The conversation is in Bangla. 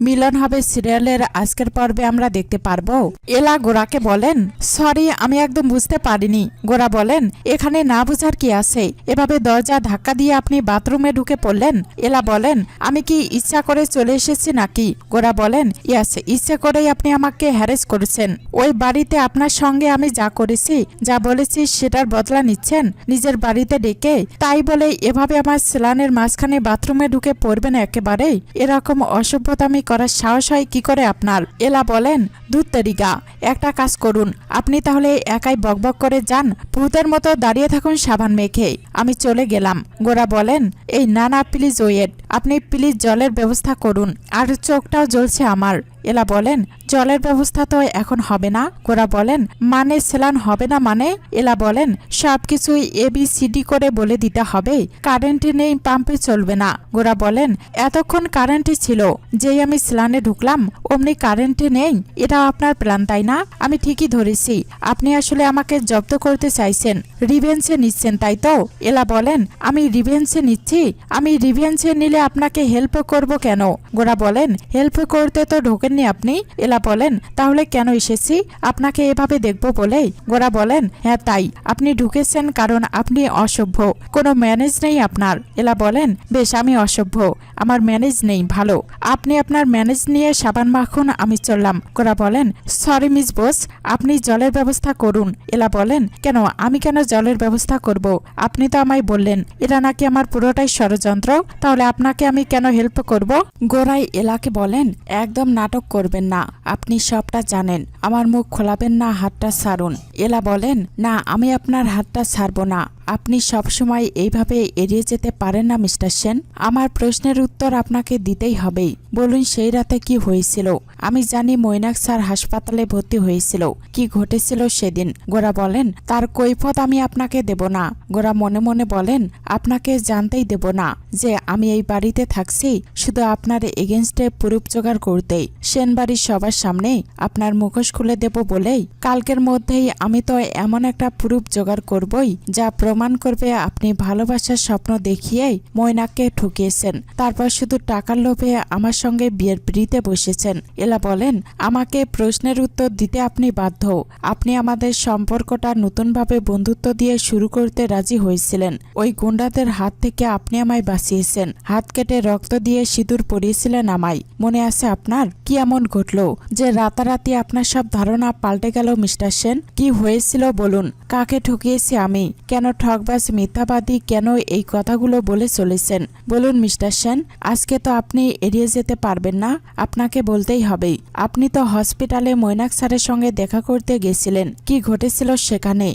মিলন হবে সিরিয়ালের আজকের পর্বে আমরা দেখতে পারবো। এলা গোরাকে বলেন, সরি আমি একদম বুঝতে পারিনি। গোরা বলেন, এখানে না বুঝার কি আছে, এভাবে দরজা ধাক্কা দিয়ে আপনি বাথরুমে ঢুকে পড়লেন। এলা বলেন, আমি কি ইচ্ছা করে চলে এসেছি নাকি? গোরা বলেন, ইয়াস, ইচ্ছে করেই আপনি আমাকে হ্যারেস করেছেন। ওই বাড়িতে আপনার সঙ্গে আমি যা করেছি, যা বলেছি সেটার বদলা নিচ্ছেন নিজের বাড়িতে ডেকে। তাই বলে এভাবে আমার স্লানের মাঝখানে বাথরুমে ঢুকে পড়বেন একেবারেই? এরকম অসভ্যতামি করার সাহস হয় কি করে আপনার? এলা বলেন, ধুত্তেরিগা, একটা কাজ করুন, আপনি তাহলে একাই বকবক করে যান, ভূতের মতো দাঁড়িয়ে থাকুন সাবান মেখে, আমি চলে গেলাম। গোরা বলেন, এই না না প্লিজ ওয়েট, আপনি প্লিজ জলের ব্যবস্থা করুন, আর চোখটাও জ্বলছে আমার। এলা বলেন, জলের ব্যবস্থা তো এখন হবে না। গোরা বলেন, মানে স্নান হবে না মানে? এলা বলেন, সবকিছুই ABCD করে বলে দিতে হবে, কারেন্ট নেই, পাম্পে চলবে না। গোরা বলেন, এতক্ষণ কারেন্টই ছিল, যেই আমি স্নানে ঢুকলাম অমনি কারেন্টে নেই? এটা আপনার প্ল্যান তাই না? আমি ঠিকই ধরেছি, আপনি আসলে আমাকে জব্দ করতে চাইছেন, রিভেঞ্জে নিচ্ছেন তাই তো? এলা বলেন, আমি রিভেঞ্জে নিচ্ছি? আমি রিভেঞ্জে নিলে আপনাকে হেল্প করব কেন? গোরা বলেন, হেল্প করতে তো ঢোকেননি আপনি। এলা বলেন, তাহলে কেন এসেছি? আপনাকে এভাবে দেখব বলে? গোরা বলেন, হ্যাঁ তাই, আপনি ঢুকেছেন কারণ আপনি অসভ্য, কোনো ম্যানেজ নেই আপনার। এলা বলেন, বেশ, আমি অসভ্য, আমার ম্যানেজ নেই, ভালো, আপনি আপনার ম্যানেজ নিয়ে সাবান মাখুন, আমি চললাম। গোরা বলেন, সরি মিস বোস, আপনি জলের ব্যবস্থা করুন। এলা বলেন, কেন, আমি কেন জলের ব্যবস্থা করব? আপনি তো আমায় বললেন এটা নাকি আমার পুরোটাই ষড়যন্ত্র, তাহলে আপনাকে আমি কেন হেল্প করব? গোরাই এলাকে বলেন, একদম নাটক করবেন না, আপনি সবটা জানেন, আমার মুখ খোলাবেন না, হাতটা ছাড়ুন। এলা বলেন, না, আমি আপনার হাতটা ছাড়বো না, আপনি সবসময় এইভাবে এড়িয়ে যেতে পারেন না মিস্টার সেন, আমার প্রশ্নের উত্তর আপনাকে দিতেই হবে। বলুন, সেই রাতে কি হয়েছিল? আমি জানি মৈনাক স্যার হাসপাতালে ভর্তি হয়েছিল, কি ঘটেছিল সেদিন? গোরা বলেন, তার কৈফত আমি আপনাকে দেব না। গোরা মনে মনে বলেন, আপনাকে জানতেই দেব না যে আমি এই বাড়িতে থাকছি শুধু আপনার এগেনস্টে প্রুফ জোগাড় করতেই, সেন বাড়ির সবার সামনে আপনার মুখোশ খুলে দেব বলেই। কালকের মধ্যেই আমি তো এমন একটা প্রুফ জোগাড় করবই যা প্রমাণ করবে আপনি ভালোবাসার স্বপ্ন দেখিয়ে মৈনাককে ঠকিয়েছেন, তারপর শুধু টাকার লোভে আমার সঙ্গে বিয়ের পিড়িতে বসেছেন। এলা বলেন, আমাকে প্রশ্নের উত্তর দিতে আপনি বাধ্য, আপনি আমাদের সম্পর্কটা নতুনভাবে বন্ধুত্ব দিয়ে শুরু করতে রাজি হয়েছিলেন, ওই গুন্ডাদের হাত থেকে আপনি আমায় বাঁচিয়েছেন, হাত কেটে রক্ত দিয়ে সিঁদুর পরিয়েছিলেন আমায়, মনে আছে আপনার? কি এমন ঘটলো যে রাতারাতি আপনার সব ধারণা পাল্টে গেল মিস্টার সেন? কি হয়েছিল বলুন, কাকে ঠকিয়েছি আমি, কেন ঠকবাজ মিথ্যাবাদী কেন এই কথাগুলো বলে চলেছেন? বলুন মিস্টার সেন, আজকে তো আপনি এড়িয়ে যেতে পারবেন না, আপনাকে বলতেই হবে। আপনি তো হসপিটালে মৈনাক স্যারের সঙ্গে দেখা করতে গেছিলেন, কি ঘটেছিল সেখানে?